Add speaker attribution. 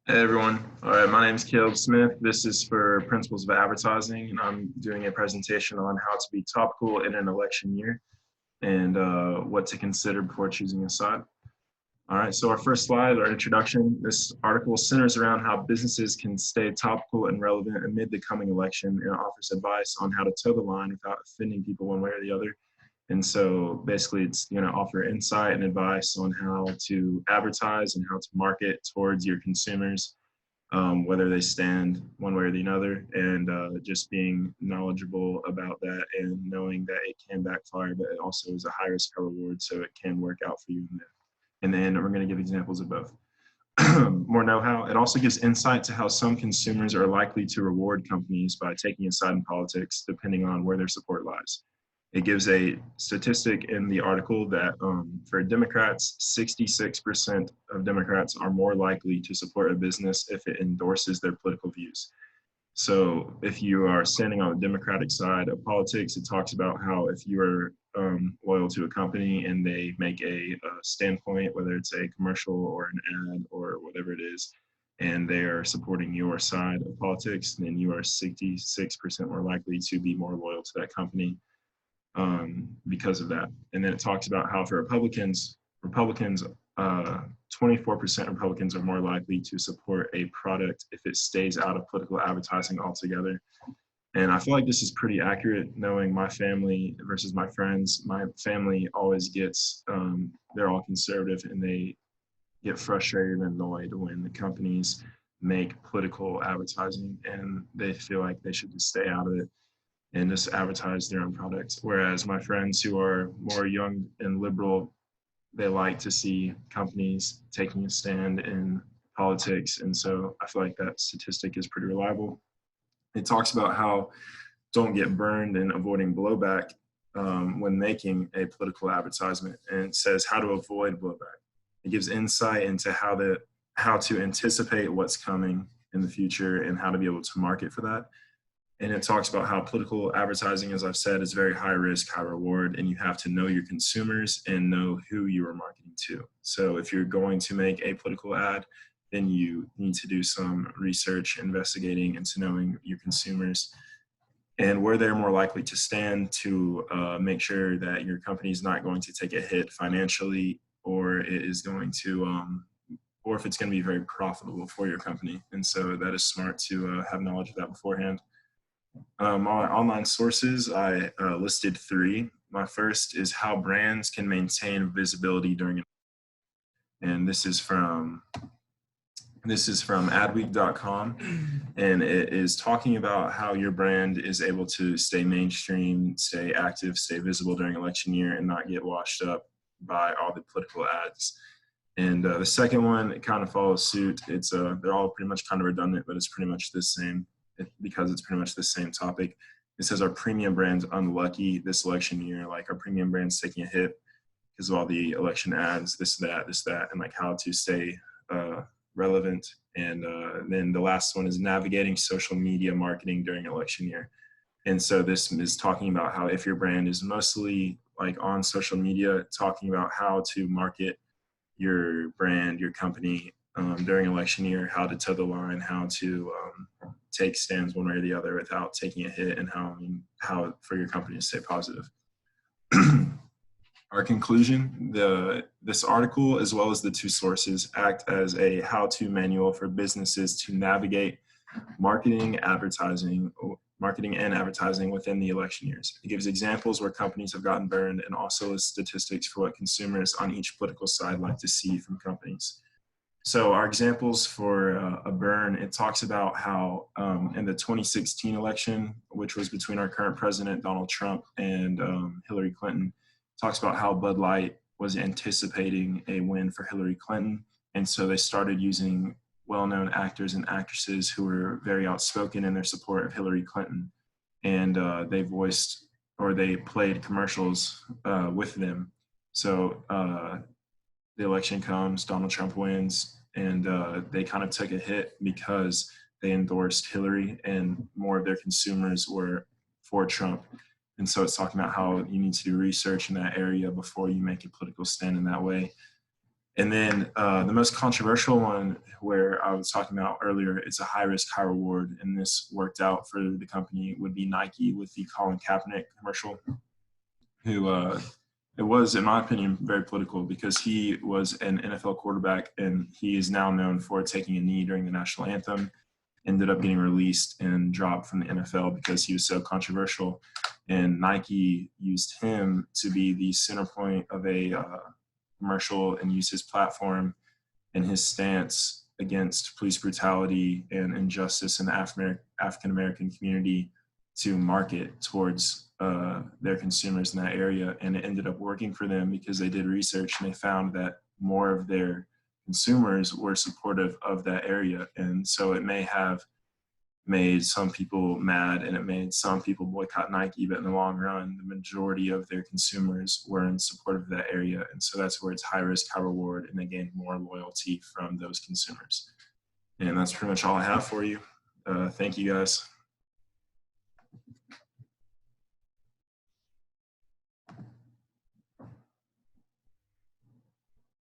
Speaker 1: Hey everyone. All right, my name is Caleb Smith. This is for Principles of Advertising, and I'm doing a presentation on how to be topical in an election year and what to consider before choosing a side. All right, so our first slide, our introduction. This article centers around how businesses can stay topical and relevant amid the coming election and offers advice on how to toe the line without offending people one way or the other. And so basically it's going to offer insight and advice on how to advertise and how to market towards your consumers, whether they stand one way or the other, and just being knowledgeable about that and knowing that it can backfire, but it also is a high risk, high reward, so it can work out for you in the end. We're going to give examples of both. More know-how. It also gives insight to how some consumers are likely to reward companies by taking a side in politics, depending on where their support lies. It gives a statistic in the article that for Democrats, 66% of Democrats are more likely to support a business if it endorses their political views. So if you are standing on the Democratic side of politics, it talks about how if you are loyal to a company and they make a standpoint, whether it's a commercial or an ad or whatever it is, and they are supporting your side of politics, then you are 66% more likely to be more loyal to that company because of that. And then it talks about how for Republicans, 24% of Republicans are more likely to support a product if it stays out of political advertising altogether. And I feel like this is pretty accurate, knowing my family versus my friends. My family always gets, they're all conservative, and they get frustrated and annoyed when the companies make political advertising and they feel like they should just stay out of it and just advertise their own products. Whereas my friends who are more young and liberal, they like to see companies taking a stand in politics. And so I feel like that statistic is pretty reliable. It talks about how don't get burned and avoiding blowback when making a political advertisement, and it says how to avoid blowback. It gives insight into how to anticipate what's coming in the future and how to be able to market for that. And it talks about how political advertising, as I've said, is very high risk, high reward, and you have to know your consumers and know who you are marketing to. So if you're going to make a political ad, then you need to do some research, investigating into knowing your consumers and where they're more likely to stand to make sure that your company is not going to take a hit financially, or it is going to, or if it's going to be very profitable for your company. And so that is smart to have knowledge of that beforehand. My online sources, I listed 3. My first is how brands can maintain visibility during, and this is from adweek.com, and it is talking about how your brand is able to stay mainstream, stay active, stay visible during election year, and not get washed up by all the political ads. And the second one, it kind of follows suit. It's they're all pretty much kind of redundant, but it's pretty much the same because it's pretty much the same topic. It says our premium brand's unlucky this election year, like our premium brand's taking a hit because of all the election ads, this, that, and like how to stay relevant. And then the last one is navigating social media marketing during election year. And so this is talking about how if your brand is mostly like on social media, talking about how to market your brand, your company during election year, how to toe the line, how to take stands one way or the other without taking a hit, and how for your company to stay positive. Our conclusion, this article, as well as the 2 sources, act as a how-to manual for businesses to navigate marketing and advertising within the election years. It gives examples where companies have gotten burned and also lists statistics for what consumers on each political side like to see from companies. So our examples for a burn, it talks about how in the 2016 election, which was between our current president, Donald Trump, and Hillary Clinton, talks about how Bud Light was anticipating a win for Hillary Clinton. And so they started using well-known actors and actresses who were very outspoken in their support of Hillary Clinton. And they voiced, or they played commercials with them. So the election comes, Donald Trump wins, and they kind of took a hit because they endorsed Hillary and more of their consumers were for Trump. And so it's talking about how you need to do research in that area before you make a political stand in that way. And then the most controversial one, where I was talking about earlier, it's a high risk, high reward. And this worked out for the company, would be Nike with the Colin Kaepernick commercial, who it was, in my opinion, very political because he was an NFL quarterback and he is now known for taking a knee during the national anthem. Ended up getting released and dropped from the NFL because he was so controversial. And Nike used him to be the center point of a commercial and use his platform and his stance against police brutality and injustice in the African American community to market towards their consumers in that area. And it ended up working for them because they did research and they found that more of their consumers were supportive of that area. And so it may have made some people mad and it made some people boycott Nike, but in the long run, the majority of their consumers were in support of that area. And so that's where it's high risk, high reward, and they gain more loyalty from those consumers. And that's pretty much all I have for you. Thank you guys.